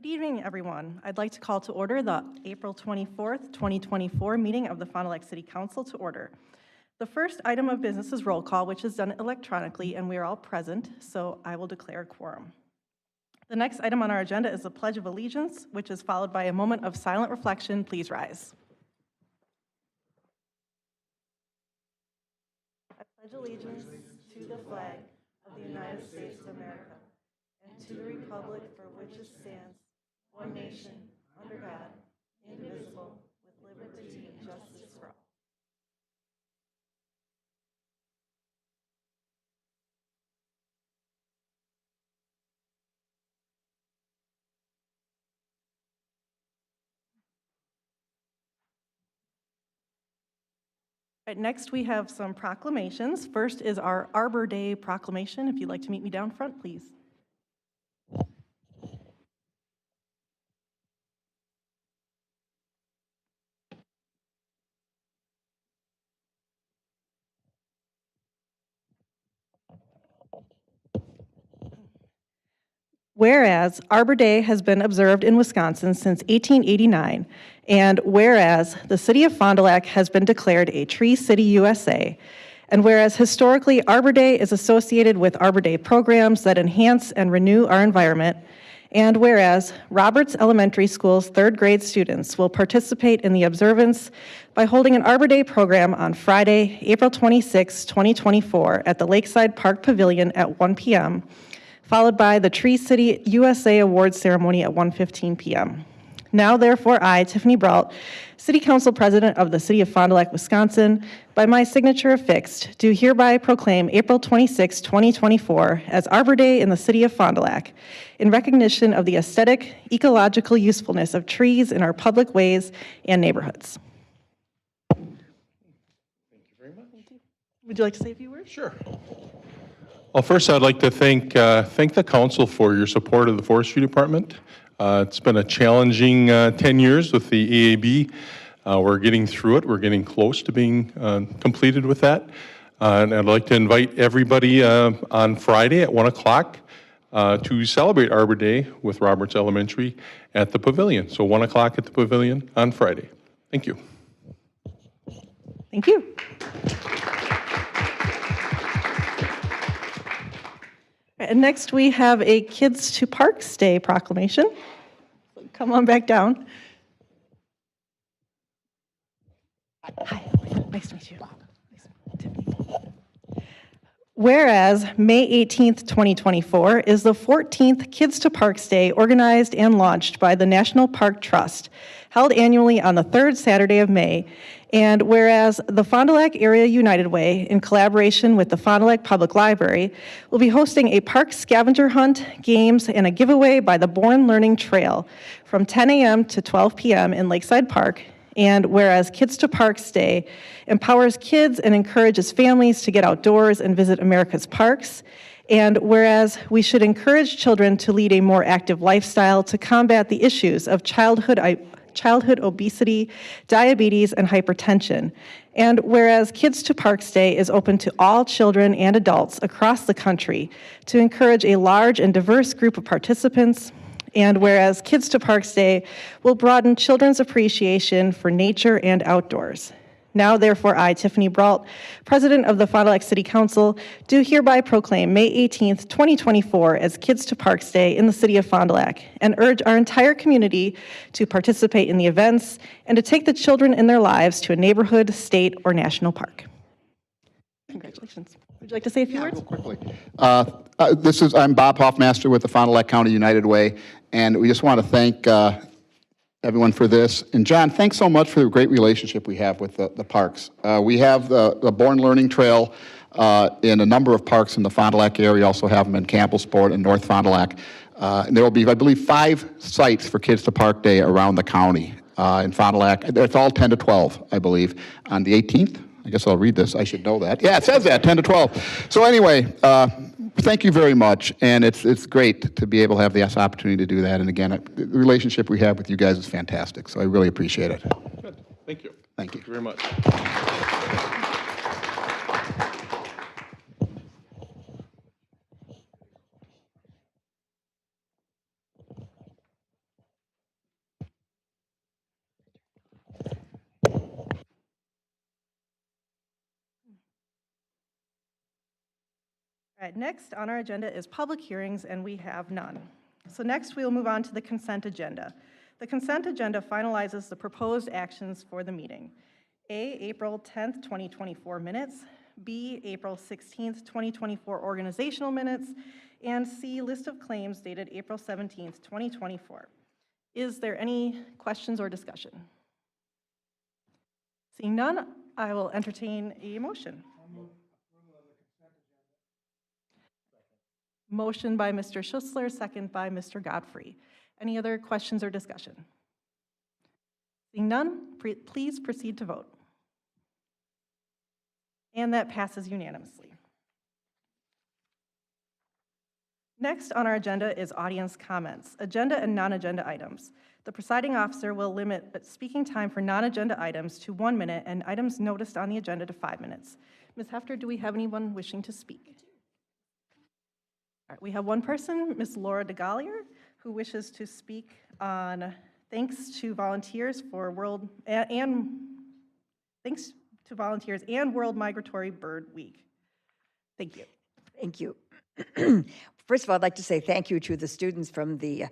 evening, everyone. I'd like to call to order the April 24th, 2024 meeting of the Fond du Lac City Council to order. The first item of business is roll call, which is done electronically, and we are all present, so I will declare a quorum. The next item on our agenda is the Pledge of Allegiance, which is followed by a moment of silent reflection. Please rise. I pledge allegiance to the flag of the United States of America and to the republic for which it stands, one nation, under God, indivisible, with liberty and justice for all. All right, next we have some proclamations. First is our Arbor Day proclamation. If you'd like to meet me down front, please. Whereas Arbor Day has been observed in Wisconsin since 1889, and whereas the city of Fond du Lac has been declared a Tree City USA, and whereas historically Arbor Day is associated with Arbor Day programs that enhance and renew our environment, and whereas Roberts Elementary School's third grade students will participate in the observance by holding an Arbor Day program on Friday, April 26, 2024 at the Lakeside Park Pavilion at 1 p.m., followed by the Tree City USA Awards ceremony at 1:15 p.m. Now, therefore, I, Tiffany Brault, City Council President of the City of Fond du Lac, Wisconsin, by my signature affixed, do hereby proclaim April 26, 2024 as Arbor Day in the City of Fond du Lac, in recognition of the aesthetic, ecological usefulness of trees in our public ways and neighborhoods. Thank you very much. Would you like to say a few words? Sure. Well, first I'd like to thank the council for your support of the forestry department. It's been a challenging 10 years with the EAB. We're getting through it. We're getting close to being completed with that. And I'd like to invite everybody on Friday at 1 o'clock to celebrate Arbor Day with Roberts Elementary at the Pavilion. So 1 o'clock at the Pavilion on Friday. Thank you. Thank you. And next we have a Kids to Parks Day proclamation. Come on back down. Hi, nice to meet you. Whereas May 18th, 2024 is the 14th Kids to Parks Day organized and launched by the National Park Trust, held annually on the third Saturday of May, and whereas the Fond du Lac Area United Way, in collaboration with the Fond du Lac Public Library, will be hosting a park scavenger hunt, games, and a giveaway by the Born Learning Trail from 10 a.m. to 12 p.m. in Lakeside Park, and whereas Kids to Parks Day empowers kids and encourages families to get outdoors and visit America's parks, and whereas we should encourage children to lead a more active lifestyle to combat the issues of childhood obesity, diabetes, and hypertension. And whereas Kids to Parks Day is open to all children and adults across the country to encourage a large and diverse group of participants, and whereas Kids to Parks Day will broaden children's appreciation for nature and outdoors. Now, therefore, I, Tiffany Brault, President of the Fond du Lac City Council, do hereby proclaim May 18th, 2024 as Kids to Parks Day in the City of Fond du Lac, and urge our entire community to participate in the events and to take the children in their lives to a neighborhood, state, or national park. Congratulations. Would you like to say a few words? Real quickly. I'm Bob Hoffmaster with the Fond du Lac County United Way, and we just want to thank everyone for this. And John, thanks so much for the great relationship we have with the parks. We have the Born Learning Trail in a number of parks in the Fond du Lac area. Also have them in Campbellsport and North Fond du Lac. And there will be, I believe, 5 sites for Kids to Park Day around the county in Fond du Lac. It's all 10 to 12, I believe, on the 18th. I guess I'll read this. I should know that. Yeah, it says that, 10 to 12. So anyway, thank you very much, and it's great to be able to have this opportunity to do that. And again, the relationship we have with you guys is fantastic, so I really appreciate it. Good. Thank you. Thank you. Thank you very much. All right, next on our agenda is public hearings, and we have none. So next, we will move on to the consent agenda. The consent agenda finalizes the proposed actions for the meeting. A, April 10th, 2024 minutes. B, April 16th, 2024 organizational minutes. And C, list of claims dated April 17th, 2024. Is there any questions or discussion? Seeing none, I will entertain a motion. Motion by Mr. Schussler, second by Mr. Godfrey. Any other questions or discussion? Seeing none, please proceed to vote. And that passes unanimously. Next on our agenda is audience comments, agenda and non-agenda items. The presiding officer will limit speaking time for non-agenda items to 1 minute and items noticed on the agenda to 5 minutes. Ms. Hefter, do we have anyone wishing to speak? All right, we have one person, Ms. Laura DeGallier, who wishes to speak on thanks to volunteers and World Migratory Bird Week. Thank you. Thank you. First of all, I'd like to say thank you to the students from the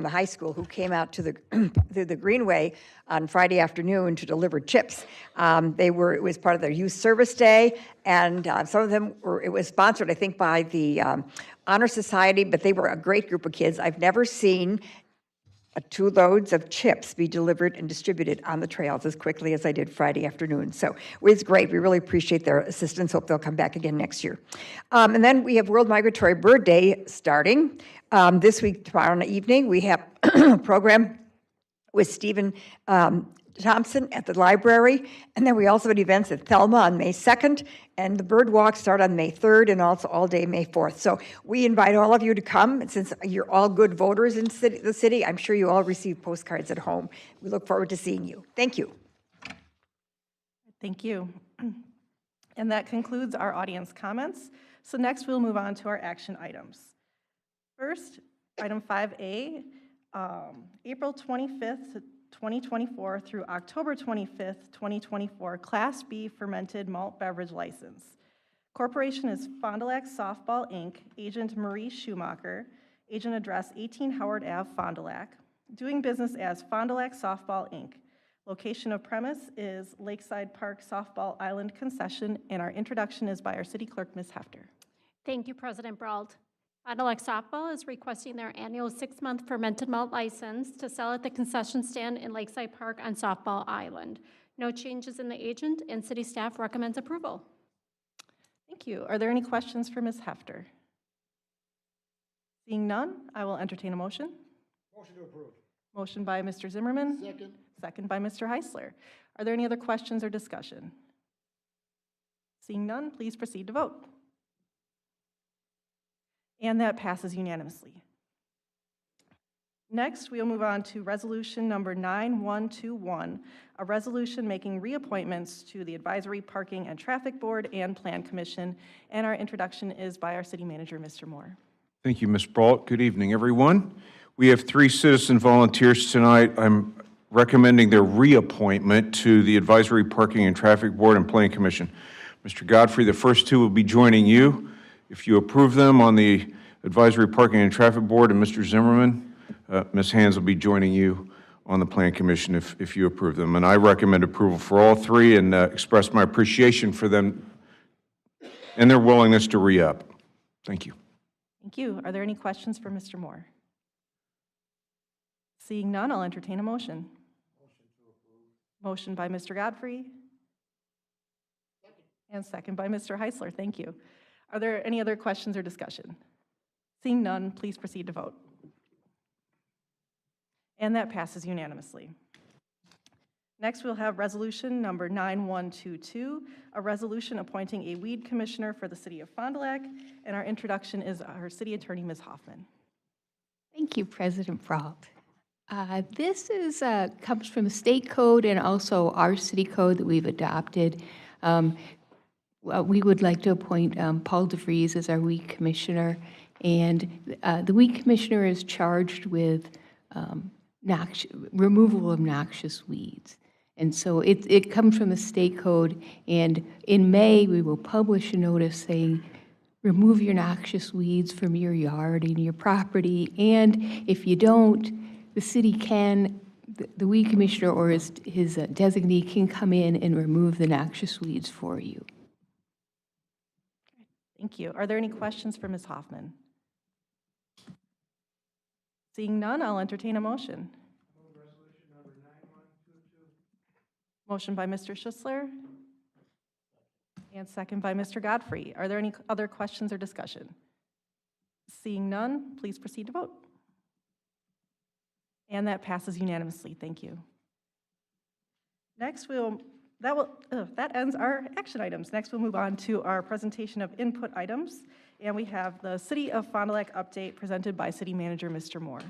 high school who came out to the Greenway on Friday afternoon to deliver chips. It was part of their youth service day, and some of them it was sponsored, I think, by the Honor Society, but they were a great group of kids. I've never seen 2 loads of chips be delivered and distributed on the trails as quickly as I did Friday afternoon. So it was great. We really appreciate their assistance. Hope they'll come back again next year. And then we have World Migratory Bird Day starting this week. Tomorrow evening, we have a program with Stephen Thompson at the library. And then we also have events at Thelma on May 2nd. And the bird walks start on May 3rd and also all day May 4th. So we invite all of you to come. And since you're all good voters in the city, I'm sure you all receive postcards at home. We look forward to seeing you. Thank you. Thank you. And that concludes our audience comments. So next we'll move on to our action items. First, item 5A, April 25th, 2024 through October 25th, 2024, Class B fermented malt beverage license. Corporation is Fond du Lac Softball, Inc., Agent Marie Schumacher, agent address 18 Howard Ave, Fond du Lac, doing business as Fond du Lac Softball, Inc. Location of premise is Lakeside Park Softball Island Concession, and our introduction is by our city clerk, Ms. Hefter. Thank you, President Brault. Fond du Lac Softball is requesting their annual 6-month fermented malt license to sell at the concession stand in Lakeside Park on Softball Island. No changes in the agent, and city staff recommends approval. Thank you. Are there any questions for Ms. Hefter? Seeing none, I will entertain a motion. Motion to approve. Motion by Mr. Zimmerman. Second. Second by Mr. Heisler. Are there any other questions or discussion? Seeing none, please proceed to vote. And that passes unanimously. Next, we'll move on to resolution number 9121, a resolution making reappointments to the Advisory Parking and Traffic Board and Plan Commission. And our introduction is by our city manager, Mr. Moore. Thank you, Ms. Brault. Good evening, everyone. We have 3 citizen volunteers tonight. I'm recommending their reappointment to the Advisory Parking and Traffic Board and Plan Commission. Mr. Godfrey, the first 2 will be joining you. If you approve them on the Advisory Parking and Traffic Board, and Mr. Zimmerman, Ms. Hands will be joining you on the Plan Commission if you approve them. And I recommend approval for all 3 and express my appreciation for them and their willingness to re-up. Thank you. Thank you. Are there any questions for Mr. Moore? Seeing none, I'll entertain a motion. Motion to approve. Motion by Mr. Godfrey. And second by Mr. Heisler. Thank you. Are there any other questions or discussion? Seeing none, please proceed to vote. And that passes unanimously. Next, we'll have resolution number 9122, a resolution appointing a weed commissioner for the city of Fond du Lac, and our introduction is our city attorney, Ms. Hoffman. Thank you, President Brault. This comes from the state code and also our city code that we've adopted. We would like to appoint Paul DeVries as our weed commissioner, and the weed commissioner is charged with removal of noxious weeds. And so it comes from the state code, and in May, we will publish a notice saying remove your noxious weeds from your yard and your property. And if you don't, the city can, the weed commissioner or his designee can come in and remove the noxious weeds for you. Thank you. Are there any questions for Ms. Hoffman? Seeing none, I'll entertain a motion. Motion by Mr. Schussler and second by Mr. Godfrey. Are there any other questions or discussion? Seeing none, please proceed to vote. And that passes unanimously. Thank you. Next, that ends our action items. Next, we'll move on to our presentation of input items. And we have the City of Fond du Lac update presented by City Manager Mr. Moore.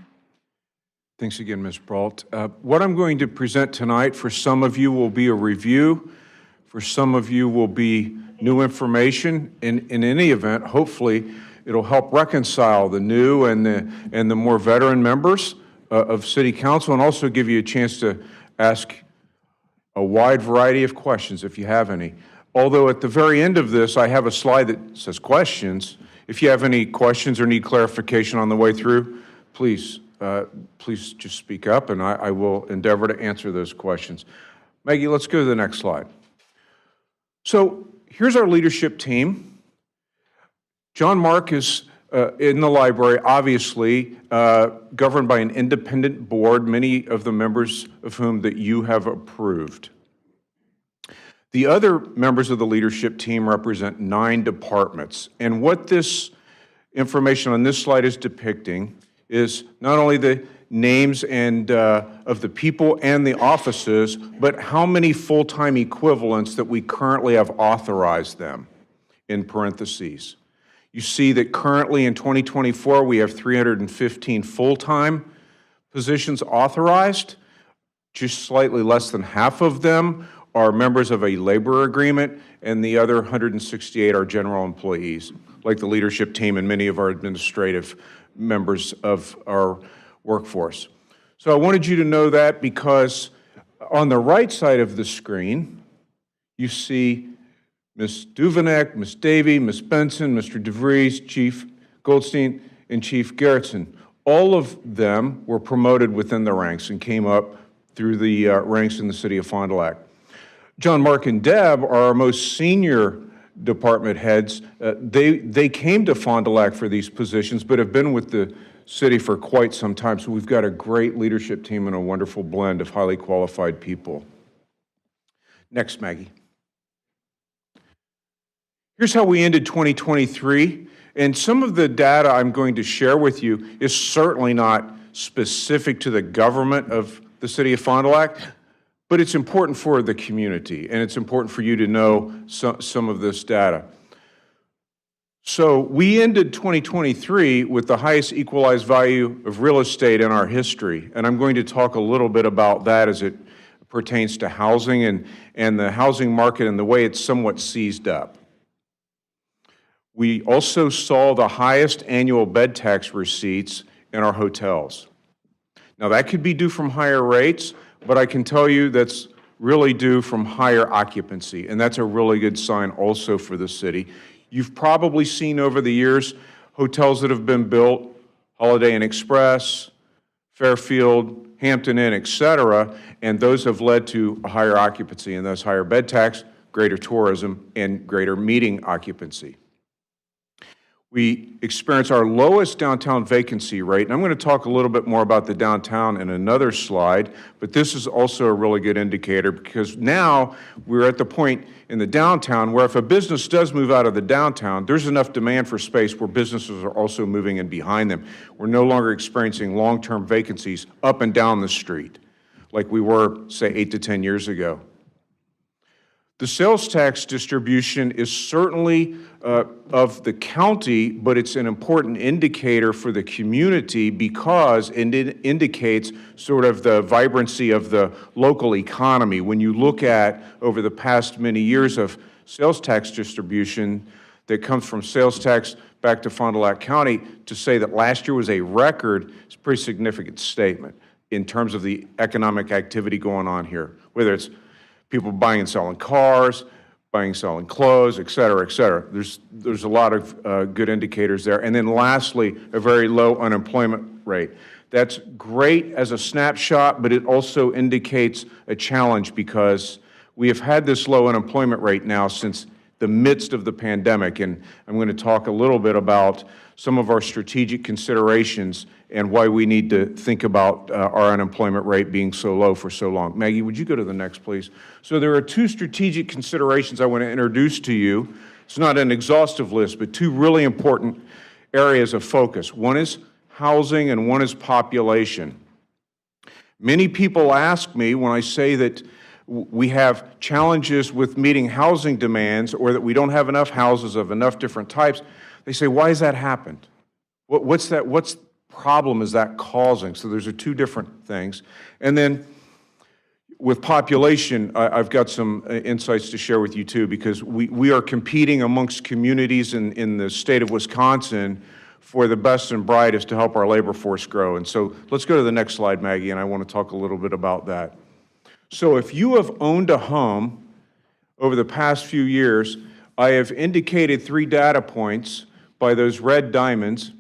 Thanks again, Ms. Brault. What I'm going to present tonight, for some of you, will be a review. For some of you, will be new information. In any event, hopefully, it'll help reconcile the new and the more veteran members of City Council, and also give you a chance to ask a wide variety of questions if you have any. Although at the very end of this, I have a slide that says questions. If you have any questions or need clarification on the way through, please just speak up, and I will endeavor to answer those questions. Maggie, let's go to the next slide. So here's our leadership team. John Mark is in the library, obviously, governed by an independent board, many of the members of whom that you have approved. The other members of the leadership team represent 9 departments. And what this information on this slide is depicting is not only the names and of the people and the offices, but how many full-time equivalents that we currently have authorized them, in parentheses. You see that currently in 2024, we have 315 full-time positions authorized. Just slightly less than half of them are members of a labor agreement, and the other 168 are general employees, like the leadership team and many of our administrative members of our workforce. So I wanted you to know that, because on the right side of the screen, you see Ms. Duveneck, Ms. Davey, Ms. Benson, Mr. DeVries, Chief Goldstein, and Chief Gerritsen. All of them were promoted within the ranks and came up through the ranks in the City of Fond du Lac. John, Mark, and Deb are our most senior department heads. They came to Fond du Lac for these positions, but have been with the city for quite some time. So we've got a great leadership team and a wonderful blend of highly qualified people. Next, Maggie. Here's how we ended 2023. And some of the data I'm going to share with you is certainly not specific to the government of the City of Fond du Lac, but it's important for the community, and it's important for you to know some of this data. So we ended 2023 with the highest equalized value of real estate in our history, and I'm going to talk a little bit about that as it pertains to housing and the housing market and the way it's somewhat seized up. We also saw the highest annual bed tax receipts in our hotels. Now, that could be due from higher rates, but I can tell you that's really due from higher occupancy, and that's a really good sign also for the city. You've probably seen over the years hotels that have been built, Holiday Inn Express, Fairfield, Hampton Inn, et cetera, and those have led to a higher occupancy, and thus higher bed tax, greater tourism, and greater meeting occupancy. We experienced our lowest downtown vacancy rate, and I'm going to talk a little bit more about the downtown in another slide, but this is also a really good indicator, because now we're at the point in the downtown where if a business does move out of the downtown, there's enough demand for space where businesses are also moving in behind them. We're no longer experiencing long-term vacancies up and down the street like we were, say, 8 to 10 years ago. The sales tax distribution is certainly of the county, but it's an important indicator for the community because it indicates sort of the vibrancy of the local economy. When you look at over the past many years of sales tax distribution that comes from sales tax back to Fond du Lac County, to say that last year was a record is a pretty significant statement in terms of the economic activity going on here, whether it's people buying and selling cars, buying, selling clothes, et cetera, et cetera. There's a lot of good indicators there. And then lastly, a very low unemployment rate. That's great as a snapshot, but it also indicates a challenge because we have had this low unemployment rate now since the midst of the pandemic, and I'm going to talk a little bit about some of our strategic considerations and why we need to think about our unemployment rate being so low for so long. Maggie, would you go to the next, please? So there are two strategic considerations I want to introduce to you. It's not an exhaustive list, but two really important areas of focus. One is housing and one is population. Many people ask me when I say that we have challenges with meeting housing demands or that we don't have enough houses of enough different types, they say, why has that happened? What's problem is that causing? So there's two different things. And then with population, I've got some insights to share with you too, because we are competing amongst communities in the state of Wisconsin for the best and brightest to help our labor force grow. And so let's go to the next slide, Maggie, and I want to talk a little bit about that. So if you have owned a home over the past few years, I have indicated 3 data points by those red diamonds.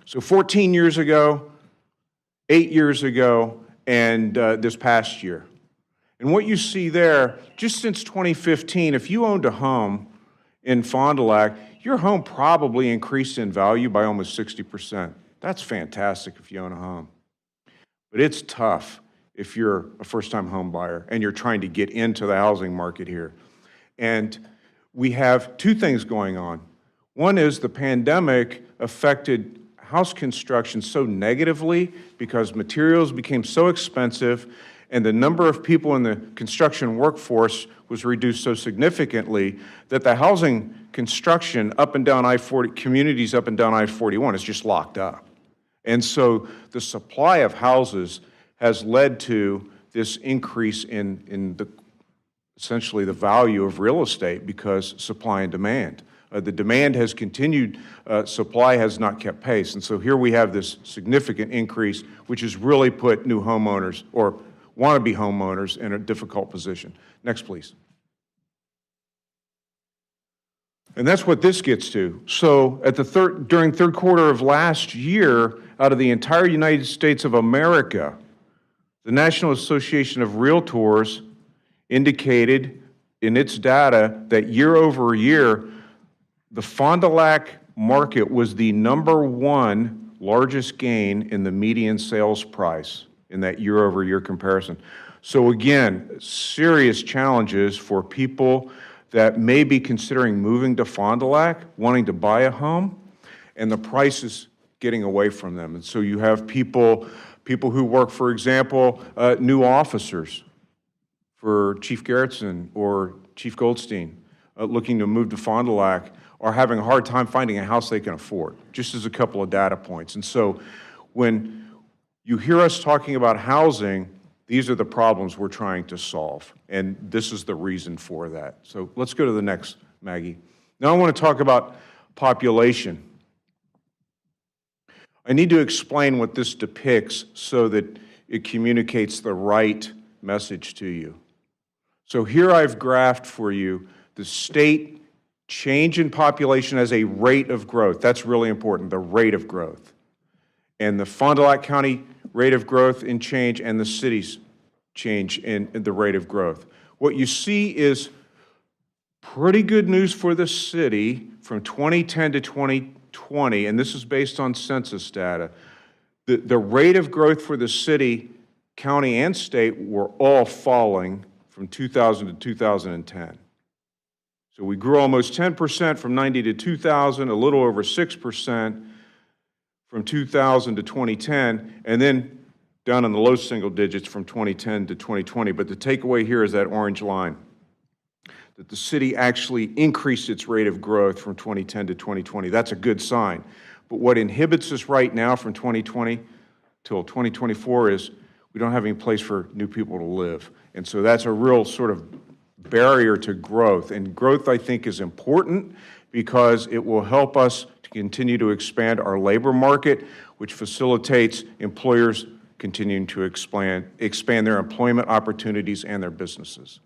So 14 years ago, 8 years ago, and this past year. And what you see there, just since 2015, if you owned a home in Fond du Lac, your home probably increased in value by almost 60%. That's fantastic if you own a home. But it's tough if you're a first-time home buyer and you're trying to get into the housing market here. And we have 2 things going on. One is the pandemic affected house construction so negatively because materials became so expensive and the number of people in the construction workforce was reduced so significantly that the housing construction up and down I-40, communities up and down I-41 is just locked up. And so the supply of houses has led to this increase in essentially the value of real estate because supply and demand. The demand has continued, supply has not kept pace. And so here we have this significant increase, which has really put new homeowners or wannabe homeowners in a difficult position. Next, please. And that's what this gets to. So at during third quarter of last year, out of the entire United States of America, the National Association of Realtors indicated in its data that year over year, the Fond du Lac market was the #1 largest gain in the median sales price in that year-over-year comparison. So again, serious challenges for people that may be considering moving to Fond du Lac, wanting to buy a home, and the price is getting away from them. And so you have people who work, for example, new officers for Chief Garretson or Chief Goldstein looking to move to Fond du Lac are having a hard time finding a house they can afford, just as a couple of data points. And so when you hear us talking about housing, these are the problems we're trying to solve, and this is the reason for that. So let's go to the next, Maggie. Now I want to talk about population. I need to explain what this depicts so that it communicates the right message to you. So here I've graphed for you the state change in population as a rate of growth. That's really important, the rate of growth. And the Fond du Lac County rate of growth in change and the city's change in the rate of growth. What you see is pretty good news for the city from 2010 to 2020, and this is based on census data. The rate of growth for the city, county, and state were all falling from 2000 to 2010. So we grew almost 10% from 90 to 2000, a little over 6% from 2000 to 2010, and then down in the low single digits from 2010 to 2020. But the takeaway here is that orange line, that the city actually increased its rate of growth from 2010 to 2020. That's a good sign. But what inhibits us right now from 2020 till 2024 is we don't have any place for new people to live. And so that's a real sort of barrier to growth. And growth, I think, is important because it will help us to continue to expand our labor market, which facilitates employers continuing to expand their employment opportunities and their businesses.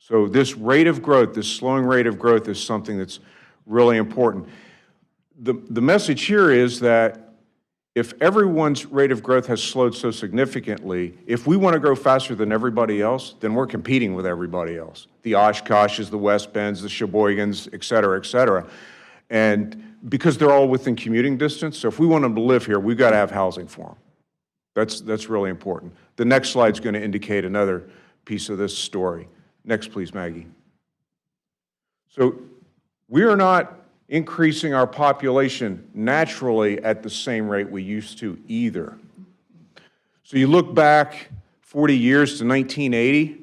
So this rate of growth, this slowing rate of growth is something that's really important. The message here is that if everyone's rate of growth has slowed so significantly, if we want to grow faster than everybody else, then we're competing with everybody else. The Oshkoshes, the West Bends, the Sheboygans, et cetera, et cetera. And because they're all within commuting distance, so if we want them to live here, we've got to have housing for them. That's really important. The next slide's going to indicate another piece of this story. Next, please, Maggie. So we are not increasing our population naturally at the same rate we used to either. So you look back 40 years to 1980,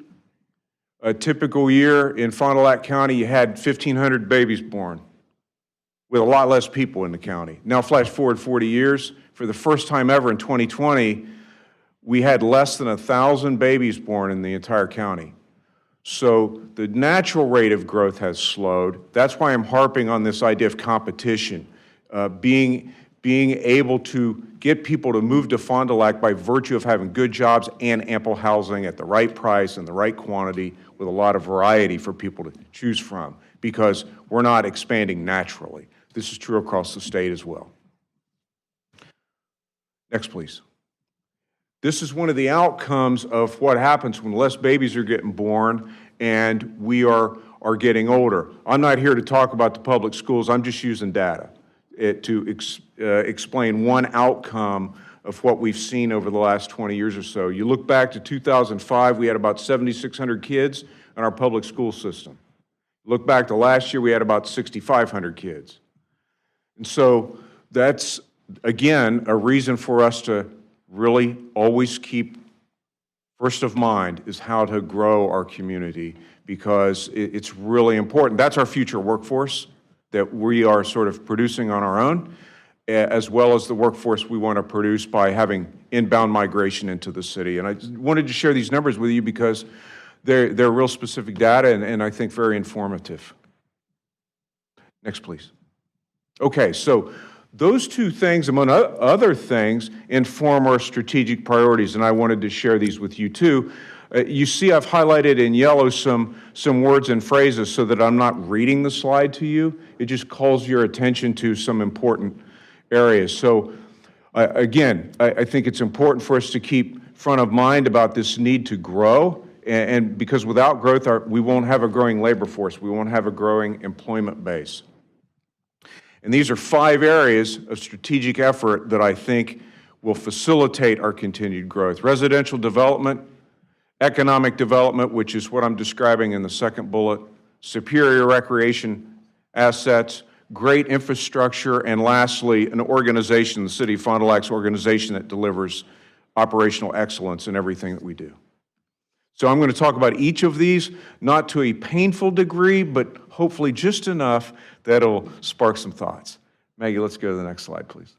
a typical year in Fond du Lac County, you had 1,500 babies born with a lot less people in the county. Now flash forward 40 years, for the first time ever in 2020, we had less than 1,000 babies born in the entire county. So the natural rate of growth has slowed. That's why I'm harping on this idea of competition, being able to get people to move to Fond du Lac by virtue of having good jobs and ample housing at the right price and the right quantity with a lot of variety for people to choose from, because we're not expanding naturally. This is true across the state as well. Next, please. This is one of the outcomes of what happens when less babies are getting born and we are getting older. I'm not here to talk about the public schools. I'm just using data to explain one outcome of what we've seen over the last 20 years or so. You look back to 2005, we had about 7,600 kids in our public school system. Look back to last year, we had about 6,500 kids. And so that's, again, a reason for us to really always keep first of mind is how to grow our community, because it's really important. That's our future workforce that we are sort of producing on our own, as well as the workforce we want to produce by having inbound migration into the city. And I wanted to share these numbers with you because they're real specific data and I think very informative. Next, please. Okay, so those two things, among other things, inform our strategic priorities, and I wanted to share these with you too. You see I've highlighted in yellow some words and phrases so that I'm not reading the slide to you. It just calls your attention to some important areas. So again, I think it's important for us to keep front of mind about this need to grow, and because without growth, we won't have a growing labor force. We won't have a growing employment base. And these are 5 areas of strategic effort that I think will facilitate our continued growth. Residential development, economic development, which is what I'm describing in the second bullet, superior recreation assets, great infrastructure, and lastly, an organization, the City of Fond du Lac's organization that delivers operational excellence in everything that we do. So I'm going to talk about each of these, not to a painful degree, but hopefully just enough that it'll spark some thoughts. Maggie, let's go to the next slide, please.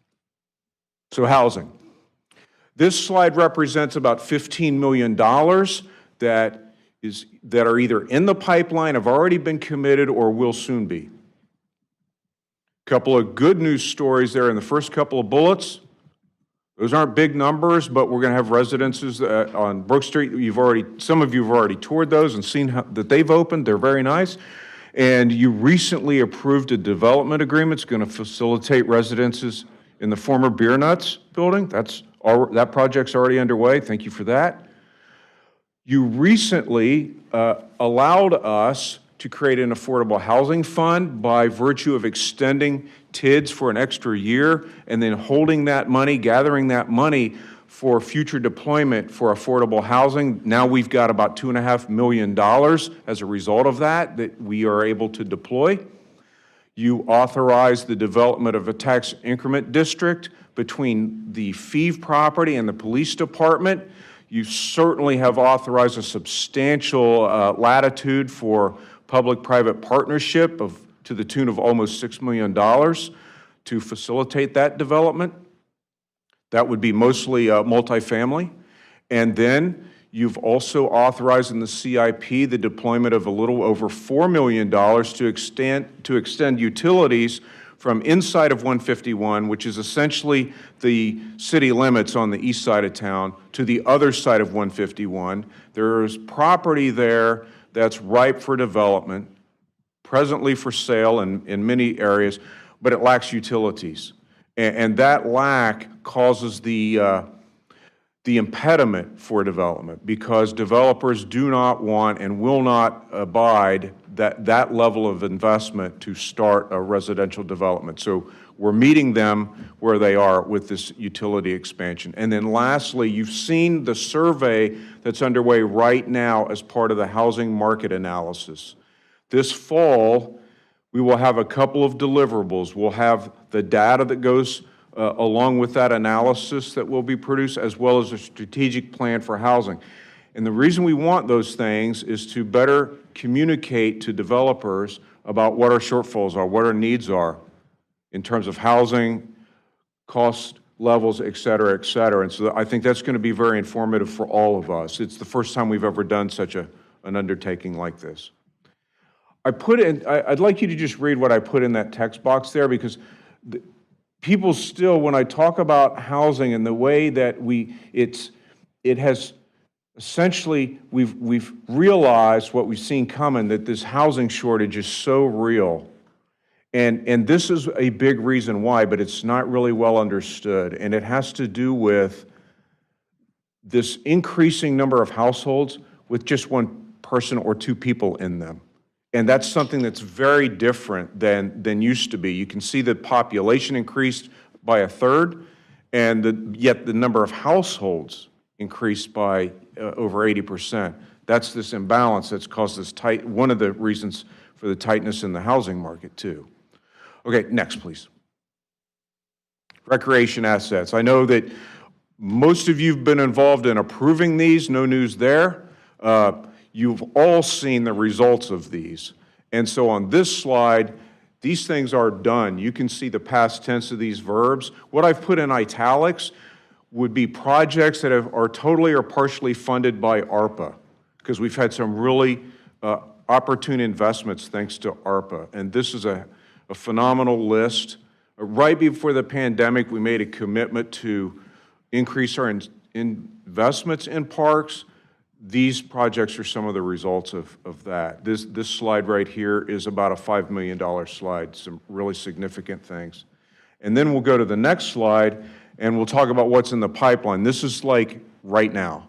So housing. This slide represents about $15 million that are either in the pipeline, have already been committed, or will soon be. A couple of good news stories there in the first couple of bullets. Those aren't big numbers, but we're going to have residences on Brook Street. Some of you have already toured those and seen that they've opened. They're very nice. And you recently approved a development agreement. It's going to facilitate residences in the former Beer Nuts building. That project's already underway. Thank you for that. You recently allowed us to create an affordable housing fund by virtue of extending TIDS for an extra year and then holding that money, gathering that money for future deployment for affordable housing. Now we've got about $2.5 million as a result of that we are able to deploy. You authorized the development of a tax increment district between the Feeve property and the police department. You certainly have authorized a substantial latitude for public-private partnership to the tune of almost $6 million to facilitate that development. That would be mostly multifamily. And then you've also authorized in the CIP the deployment of a little over $4 million to extend utilities from inside of 151, which is essentially the city limits on the east side of town, to the other side of 151. There's property there that's ripe for development, presently for sale in many areas, but it lacks utilities. And that lack causes the impediment for development, because developers do not want and will not abide that level of investment to start a residential development. So we're meeting them where they are with this utility expansion. And then lastly, you've seen the survey that's underway right now as part of the housing market analysis. This fall, we will have a couple of deliverables. We'll have the data that goes along with that analysis that will be produced, as well as a strategic plan for housing. And the reason we want those things is to better communicate to developers about what our shortfalls are, what our needs are in terms of housing, cost levels, et cetera, et cetera. And so I think that's going to be very informative for all of us. It's the first time we've ever done such an undertaking like this. I'd like you to just read what I put in that text box there, because people still, when I talk about housing and the way that it has essentially, we've realized what we've seen coming, that this housing shortage is so real. And this is a big reason why, but it's not really well understood. And it has to do with this increasing number of households with just one person or two people in them. And that's something that's very different than used to be. You can see the population increased by a third, and yet the number of households increased by over 80%. That's this imbalance that's caused this one of the reasons for the tightness in the housing market, too. Okay, next, please. Recreation assets. I know that most of you have been involved in approving these, no news there. You've all seen the results of these. And so on this slide, these things are done. You can see the past tense of these verbs. What I've put in italics would be projects that are totally or partially funded by ARPA, because we've had some really opportune investments thanks to ARPA. And this is a phenomenal list. Right before the pandemic, we made a commitment to increase our investments in parks. These projects are some of the results of that. This slide right here is about a $5 million slide, some really significant things. And then we'll go to the next slide, and we'll talk about what's in the pipeline. This is like right now.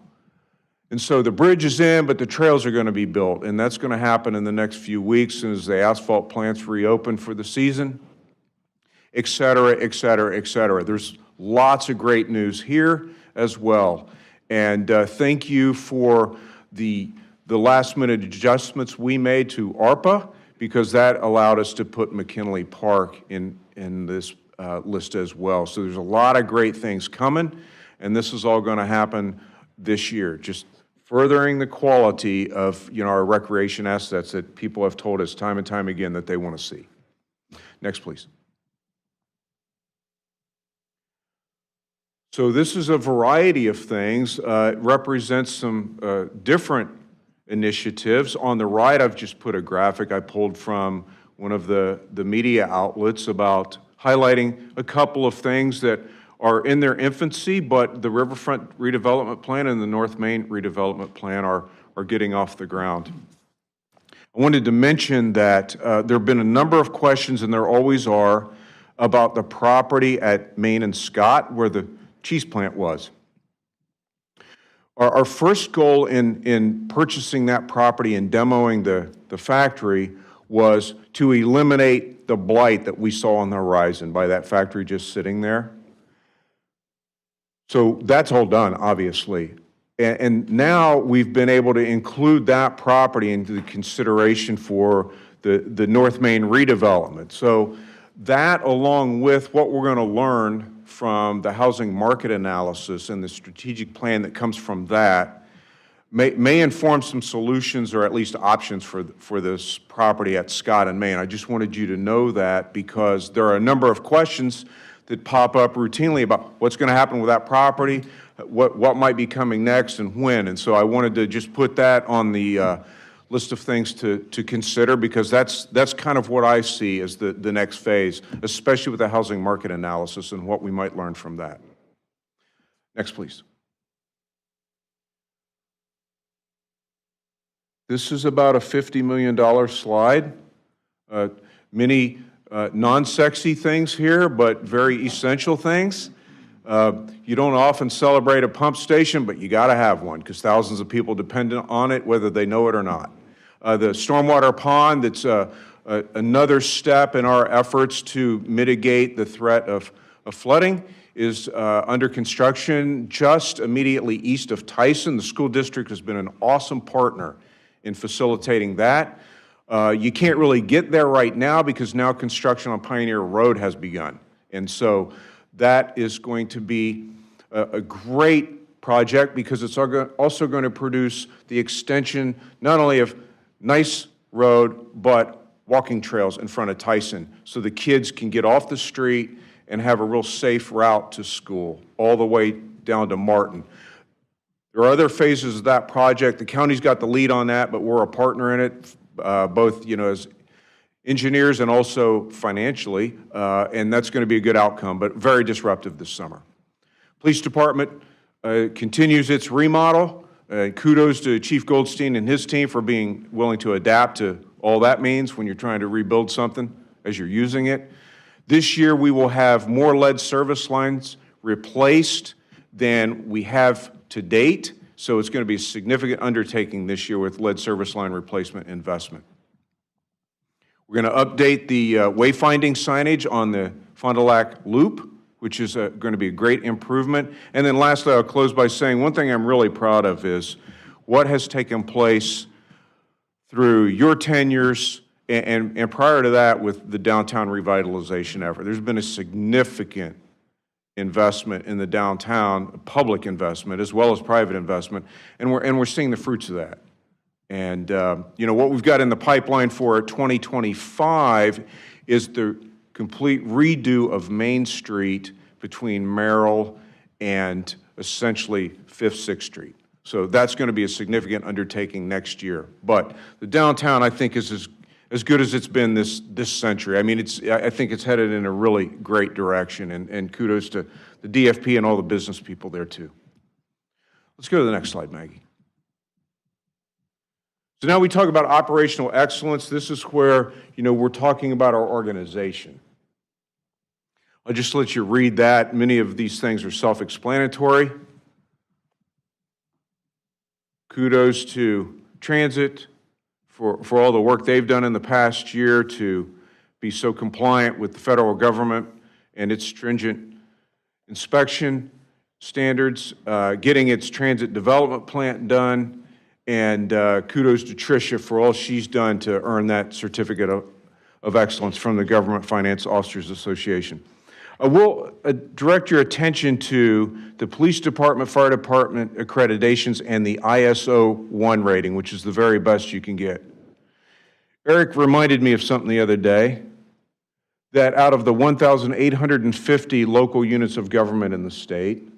And so the bridge is in, but the trails are going to be built, and that's going to happen in the next few weeks as the asphalt plants reopen for the season, et cetera, et cetera, et cetera. There's lots of great news here as well. And thank you for the last-minute adjustments we made to ARPA, because that allowed us to put McKinley Park in this list as well. So there's a lot of great things coming, and this is all going to happen this year, just furthering the quality of our recreation assets that people have told us time and time again that they want to see. Next, please. So this is a variety of things. It represents some different initiatives. On the right, I've just put a graphic I pulled from one of the media outlets about highlighting a couple of things that are in their infancy, but the Riverfront Redevelopment Plan and the North Main Redevelopment Plan are getting off the ground. I wanted to mention that there have been a number of questions, and there always are, about the property at Main and Scott where the cheese plant was. Our first goal in purchasing that property and demoing the factory was to eliminate the blight that we saw on the horizon by that factory just sitting there. So that's all done, obviously. And now we've been able to include that property into the consideration for the North Main redevelopment. So that, along with what we're going to learn from the housing market analysis and the strategic plan that comes from that, may inform some solutions or at least options for this property at Scott and Main. I just wanted you to know that, because there are a number of questions that pop up routinely about what's going to happen with that property, what might be coming next, and when. And so I wanted to just put that on the list of things to consider, because that's kind of what I see as the next phase, especially with the housing market analysis and what we might learn from that. Next, please. This is about a $50 million slide. Many non-sexy things here, but very essential things. You don't often celebrate a pump station, but you got to have one because thousands of people depend on it, whether they know it or not. The stormwater pond, that's another step in our efforts to mitigate the threat of flooding, is under construction just immediately east of Tyson. The school district has been an awesome partner in facilitating that. You can't really get there right now because now construction on Pioneer Road has begun. And so that is going to be a great project because it's also going to produce the extension not only of nice road, but walking trails in front of Tyson so the kids can get off the street and have a real safe route to school all the way down to Martin. There are other phases of that project. The county's got the lead on that, but we're a partner in it, both as engineers and also financially, and that's going to be a good outcome, but very disruptive this summer. Police Department continues its remodel. Kudos to Chief Goldstein and his team for being willing to adapt to all that means when you're trying to rebuild something as you're using it. This year, we will have more lead service lines replaced than we have to date, so it's going to be a significant undertaking this year with lead service line replacement investment. We're going to update the wayfinding signage on the Fond du Lac Loop, which is going to be a great improvement. And then lastly, I'll close by saying one thing I'm really proud of is what has taken place through your tenures and prior to that with the downtown revitalization effort. There's been a significant investment in the downtown, public investment as well as private investment, and we're seeing the fruits of that. And what we've got in the pipeline for 2025 is the complete redo of Main Street between Merrill and essentially 5th, 6th Street. So that's going to be a significant undertaking next year. But the downtown, I think, is as good as it's been this century. I mean, I think it's headed in a really great direction, and kudos to the DFP and all the business people there, too. Let's go to the next slide, Maggie. So now we talk about operational excellence. This is where, we're talking about our organization. I'll just let you read that. Many of these things are self-explanatory. Kudos to Transit for all the work they've done in the past year to be so compliant with the federal government and its stringent inspection standards, getting its transit development plan done, and kudos to Tricia for all she's done to earn that certificate of excellence from the Government Finance Officers Association. I will direct your attention to the Police Department, Fire Department accreditations and the ISO 1 rating, which is the very best you can get. Eric reminded me of something the other day, that out of the 1,850 local units of government in the state,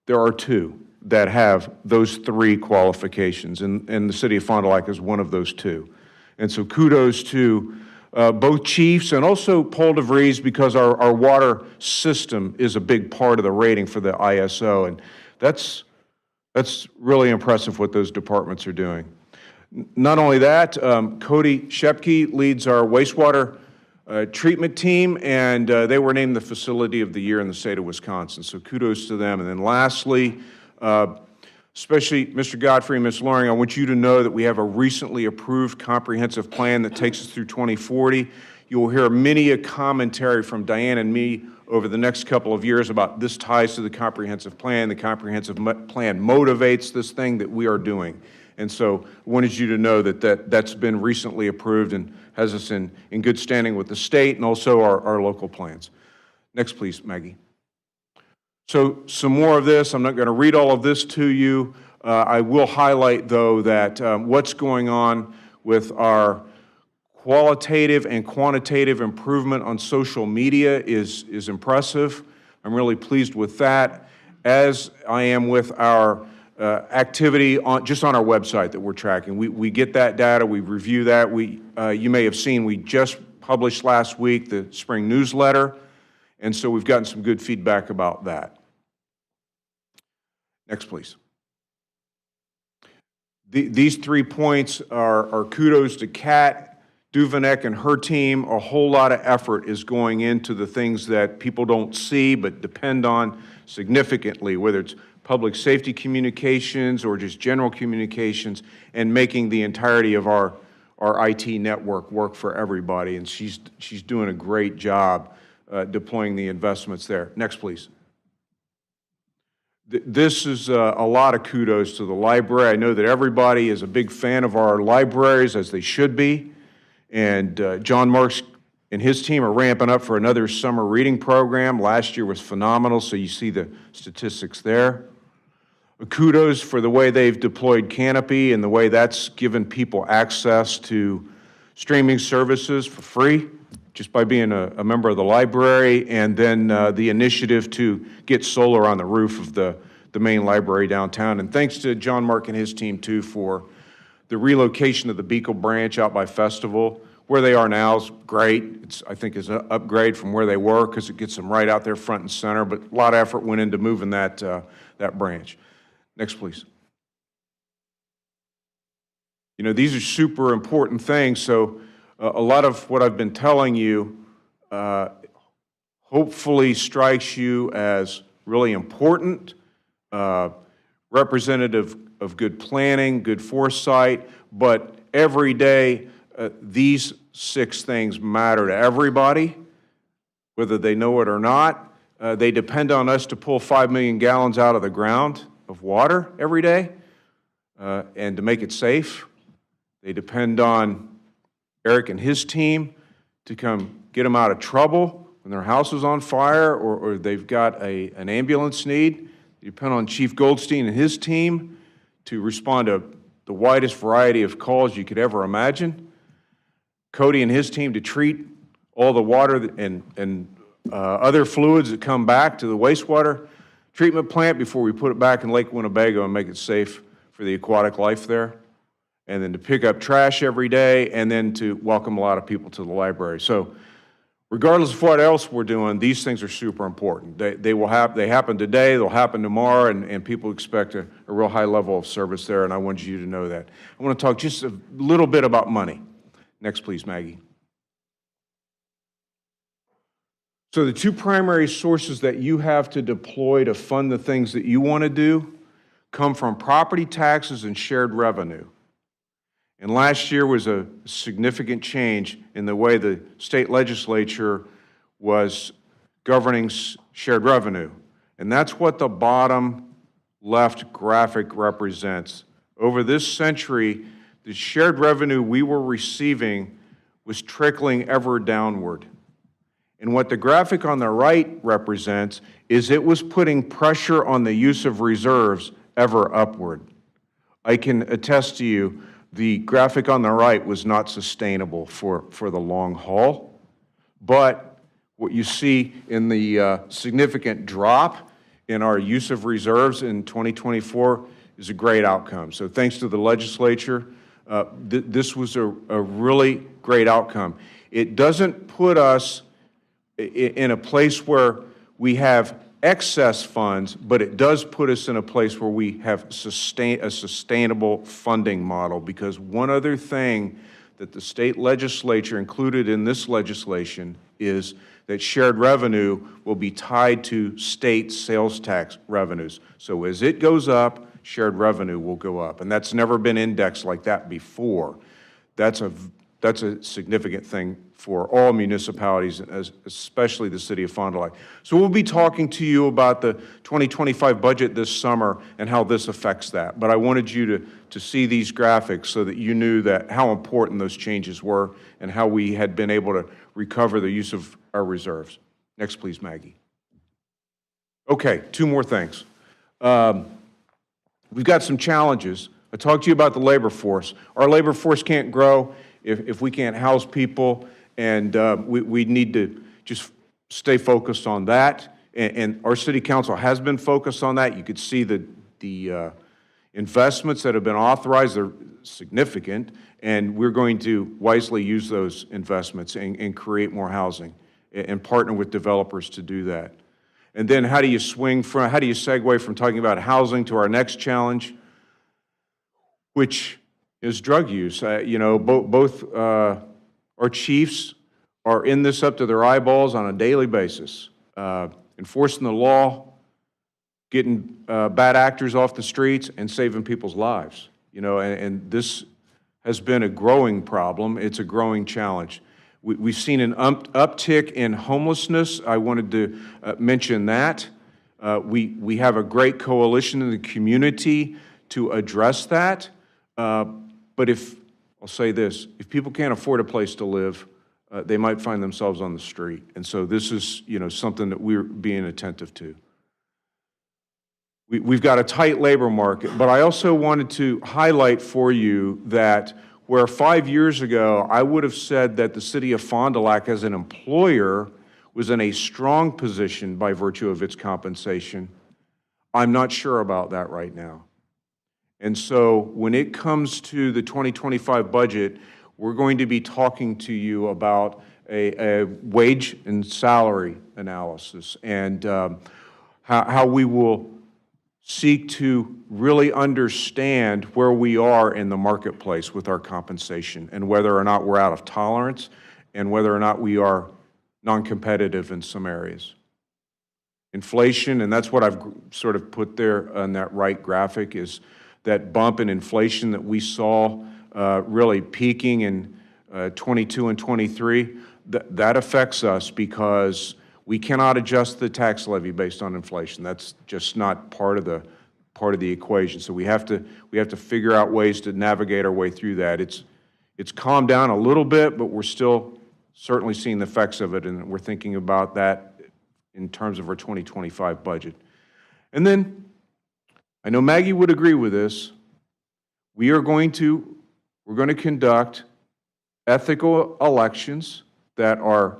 there are 2 that have those 3 qualifications, and the city of Fond du Lac is one of those 2. And so kudos to both chiefs and also Paul DeVries, because our water system is a big part of the rating for the ISO, and that's really impressive what those departments are doing. Not only that, Cody Shepke leads our wastewater treatment team, and they were named the Facility of the Year in the state of Wisconsin, so kudos to them. And then lastly, especially Mr. Godfrey and Ms. Loring, I want you to know that we have a recently approved comprehensive plan that takes us through 2040. You will hear many a commentary from Diane and me over the next couple of years about this ties to the comprehensive plan. The comprehensive plan motivates this thing that we are doing. And so I wanted you to know that's been recently approved and has us in good standing with the state and also our local plans. Next, please, Maggie. So some more of this. I'm not going to read all of this to you. I will highlight, though, that what's going on with our qualitative and quantitative improvement on social media is impressive. I'm really pleased with that, as I am with our activity just on our website that we're tracking. We get that data, we review that. You may have seen we just published last week the spring newsletter, and so we've gotten some good feedback about that. Next, please. These 3 points are kudos to Kat Duvenek and her team. A whole lot of effort is going into the things that people don't see but depend on significantly, whether it's public safety communications or just general communications, and making the entirety of our IT network work for everybody. And she's doing a great job deploying the investments there. Next, please. This is a lot of kudos to the library. I know that everybody is a big fan of our libraries, as they should be. And John Marks and his team are ramping up for another summer reading program. Last year was phenomenal, so you see the statistics there. Kudos for the way they've deployed Canopy and the way that's given people access to streaming services for free, just by being a member of the library, and then the initiative to get solar on the roof of the main library downtown. And thanks to John Mark and his team, too, for the relocation of the Beacle branch out by Festival. Where they are now is great. It's, I think, is an upgrade from where they were because it gets them right out there front and center, but a lot of effort went into moving that, that branch. Next, please. You know, these are super important things, so a lot of what I've been telling you hopefully strikes you as really important, representative of good planning, good foresight, but every day these 6 things matter to everybody, whether they know it or not. They depend on us to pull 5 million gallons out of the ground of water every day and to make it safe. They depend on Eric and his team to come get them out of trouble when their house is on fire or they've got an ambulance need. They depend on Chief Goldstein and his team to respond to the widest variety of calls you could ever imagine. Cody and his team to treat all the water and other fluids that come back to the wastewater treatment plant before we put it back in Lake Winnebago and make it safe for the aquatic life there. And then to pick up trash every day, and then to welcome a lot of people to the library. So regardless of what else we're doing, these things are super important. They happen today, they'll happen tomorrow, and people expect a real high level of service there, and I want you to know that. I want to talk just a little bit about money. Next, please, Maggie. So the 2 primary sources that you have to deploy to fund the things that you want to do come from property taxes and shared revenue. And last year was a significant change in the way the state legislature was governing shared revenue. And that's what the bottom left graphic represents. Over this century, the shared revenue we were receiving was trickling ever downward. And what the graphic on the right represents is it was putting pressure on the use of reserves ever upward. I can attest to you, the graphic on the right was not sustainable for the long haul, but what you see in the significant drop in our use of reserves in 2024 is a great outcome. So thanks to the legislature, this was a really great outcome. It doesn't put us in a place where we have excess funds, but it does put us in a place where we have a sustainable funding model, because one other thing that the state legislature included in this legislation is that shared revenue will be tied to state sales tax revenues. So as it goes up, shared revenue will go up, and that's never been indexed like that before. That's a significant thing for all municipalities, especially the city of Fond du Lac. So we'll be talking to you about the 2025 budget this summer and how this affects that. But I wanted you to see these graphics so that you knew that how important those changes were and how we had been able to recover the use of our reserves. Next, please, Maggie. Okay, 2 more things. We've got some challenges. I talked to you about the labor force. Our labor force can't grow if we can't house people, and we need to just stay focused on that. And our city council has been focused on that. You could see the investments that have been authorized are significant, and we're going to wisely use those investments and create more housing and partner with developers to do that. And then how do you segue from talking about housing to our next challenge? which is drug use. Both our chiefs are in this up to their eyeballs on a daily basis, enforcing the law, getting bad actors off the streets, and saving people's lives. And this has been a growing problem. It's a growing challenge. We've seen an uptick in homelessness. I wanted to mention that. We have a great coalition in the community to address that. But I'll say this, if people can't afford a place to live, they might find themselves on the street. And so this is, something that we're being attentive to. We've got a tight labor market, but I also wanted to highlight for you that where 5 years ago I would have said that the city of Fond du Lac as an employer was in a strong position by virtue of its compensation, I'm not sure about that right now. And so when it comes to the 2025 budget, we're going to be talking to you about a wage and salary analysis and how we will seek to really understand where we are in the marketplace with our compensation and whether or not we're out of tolerance and whether or not we are non-competitive in some areas. Inflation, and that's what I've sort of put there on that right graphic, is that bump in inflation that we saw really peaking in 22 and 23. That affects us because we cannot adjust the tax levy based on inflation. That's just not part of the equation. So we have to figure out ways to navigate our way through that. It's calmed down a little bit, but we're still certainly seeing the effects of it, and we're thinking about that in terms of our 2025 budget. And then, I know Maggie would agree with this, we're going to conduct ethical elections that are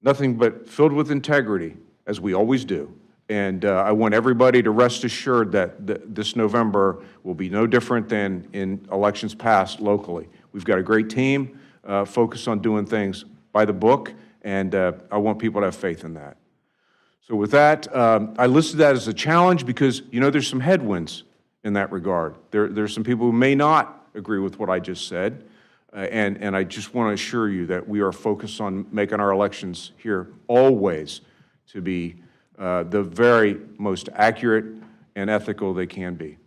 nothing but filled with integrity, as we always do. And I want everybody to rest assured that this November will be no different than in elections past locally. We've got a great team focused on doing things by the book, and I want people to have faith in that. So with that, I listed that as a challenge because, there's some headwinds in that regard. There's some people who may not agree with what I just said, and I just want to assure you that we are focused on making our elections here always to be the very most accurate and ethical they can be.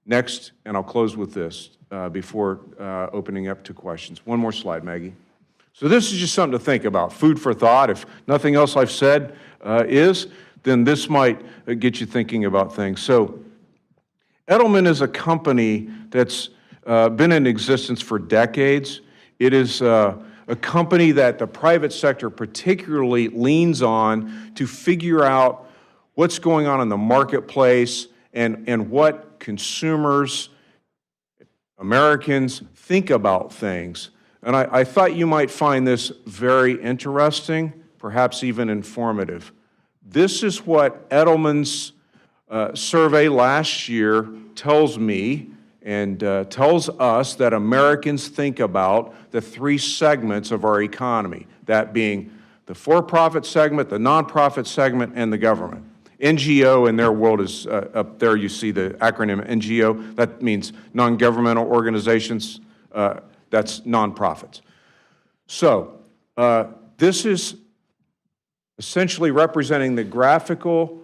Next, and I'll close with this before opening up to questions. One more slide, Maggie. So this is just something to think about, food for thought. If nothing else I've said then this might get you thinking about things. So Edelman is a company that's been in existence for decades. It is a company that the private sector particularly leans on to figure out what's going on in the marketplace and what consumers, Americans, think about things. And I thought you might find this very interesting, perhaps even informative. This is what Edelman's survey last year tells me and tells us that Americans think about the three segments of our economy, that being the for-profit segment, the nonprofit segment, and the government. NGO in their world is up there. You see the acronym NGO. That means non-governmental organizations. That's nonprofits. So this is essentially representing the graphical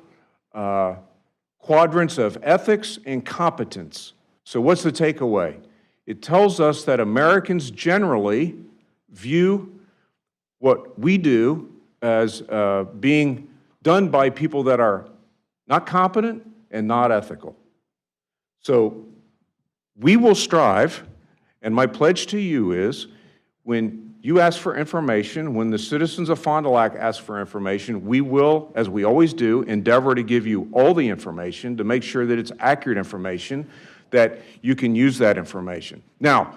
quadrants of ethics and competence. So what's the takeaway? It tells us that Americans generally view what we do as being done by people that are not competent and not ethical. So we will strive, and my pledge to you is, when you ask for information, when the citizens of Fond du Lac ask for information, we will, as we always do, endeavor to give you all the information to make sure that it's accurate information, that you can use that information. Now,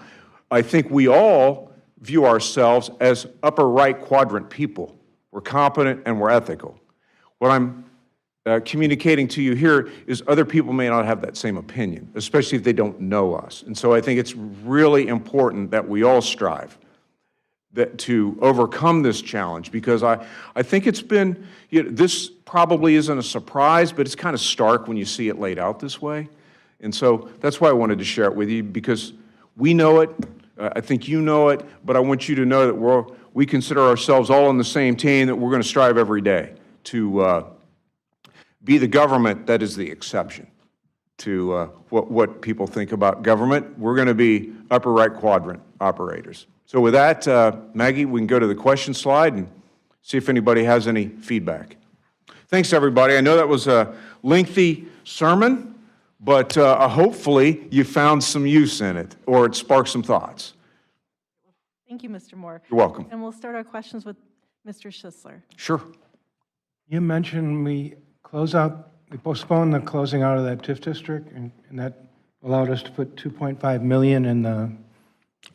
I think we all view ourselves as upper right quadrant people. We're competent and we're ethical. What I'm communicating to you here is other people may not have that same opinion, especially if they don't know us. And so I think it's really important that we all strive to overcome this challenge, because I think it's been, this probably isn't a surprise, but it's kind of stark when you see it laid out this way. And so that's why I wanted to share it with you, because we know it, I think you know it, but I want you to know that we consider ourselves all on the same team, that we're going to strive every day to be the government that is the exception to what people think about government. We're going to be upper right quadrant operators. So with that, Maggie, we can go to the question slide and see if anybody has any feedback. Thanks, everybody. I know that was a lengthy sermon, but hopefully you found some use in it, or it sparked some thoughts. Thank you, Mr. Moore. You're welcome. And we'll start our questions with Mr. Schisler. Sure. You mentioned we postponed the closing out of that TIF district, and that allowed us to put $2.5 million in the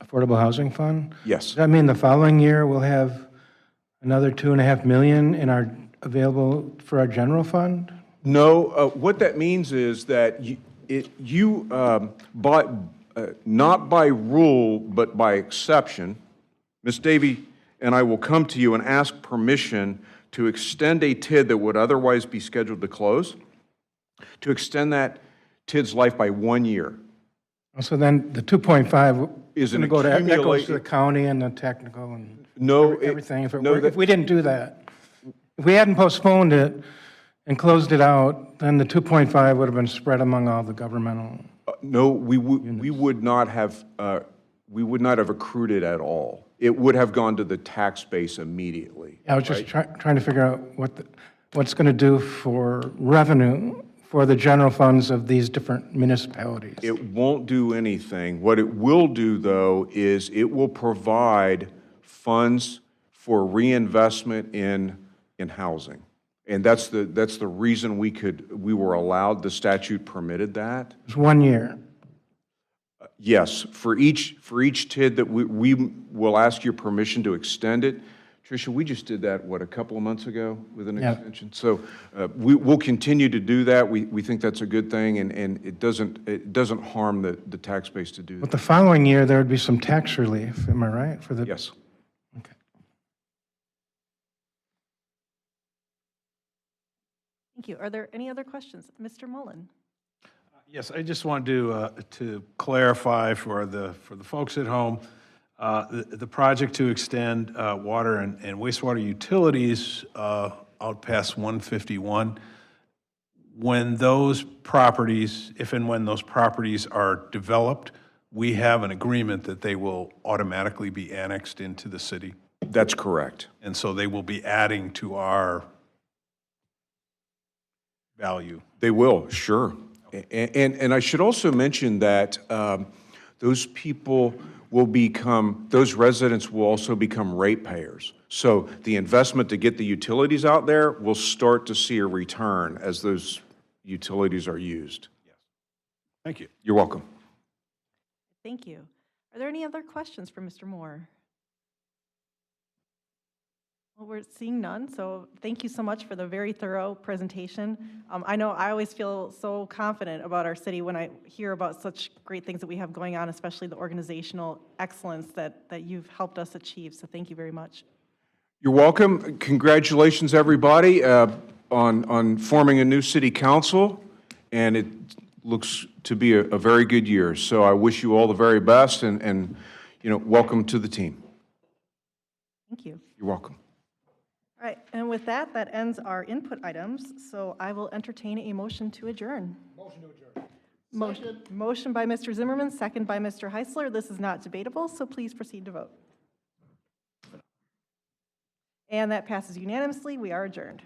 Affordable Housing Fund. Yes. Does that mean the following year we'll have another $2.5 million available for our general fund? No, what that means is that not by rule, but by exception, Ms. Davy and I will come to you and ask permission to extend a TID that would otherwise be scheduled to close, to extend that TID's life by 1 year. So then the 2.5 Is going an to go to, that goes accumulate- to the county and the technical and No, everything. no, If we didn't do that, if we hadn't postponed it and closed it out, then the 2.5 would have been spread among all the governmental. No, we would not have accrued it at all. It would have gone to the tax base immediately. I was just trying to figure out what's going to do for revenue for the general funds of these different municipalities. It won't do anything. What it will do, though, is it will provide funds for reinvestment in housing. And that's the reason we were allowed, the statute permitted that. It's 1 year. Yes, for each TID that we will ask your permission to extend it. Tricia, we just did that, a couple of months ago with an extension? So we'll continue to do that. We think that's a good thing, and it doesn't harm the tax base to do But that. the following year, there would be some tax relief, am I right? For the Yes. Okay. Thank you. Are there any other questions? Mr. Mullen? Yes, I just wanted to clarify for the folks at home, the project to extend water and wastewater utilities out past 151, when those properties, if and when those properties are developed, we have an agreement that they will automatically be annexed into the city. That's correct. And so they will be adding to our value. They will, sure. And I should also mention that those residents will also become ratepayers. So the investment to get the utilities out there will start to see a return as those utilities are used. Thank you. You're welcome. Thank you. Are there any other questions for Mr. Moore? Well, we're seeing none, so thank you so much for the very thorough presentation. I know I always feel so confident about our city when I hear about such great things that we have going on, especially the organizational excellence that you've helped us achieve, so thank you very much. You're welcome. Congratulations, everybody, on forming a new city council, and it looks to be a very good year. So I wish you all the very best, and welcome to the team. Thank you. You're welcome. All right, and with that, that ends our input items, so I will entertain a motion to adjourn. Motion to adjourn. Motion by Mr. Zimmerman, second by Mr. Heisler. This is not debatable, so please proceed to vote. And that passes unanimously. We are adjourned.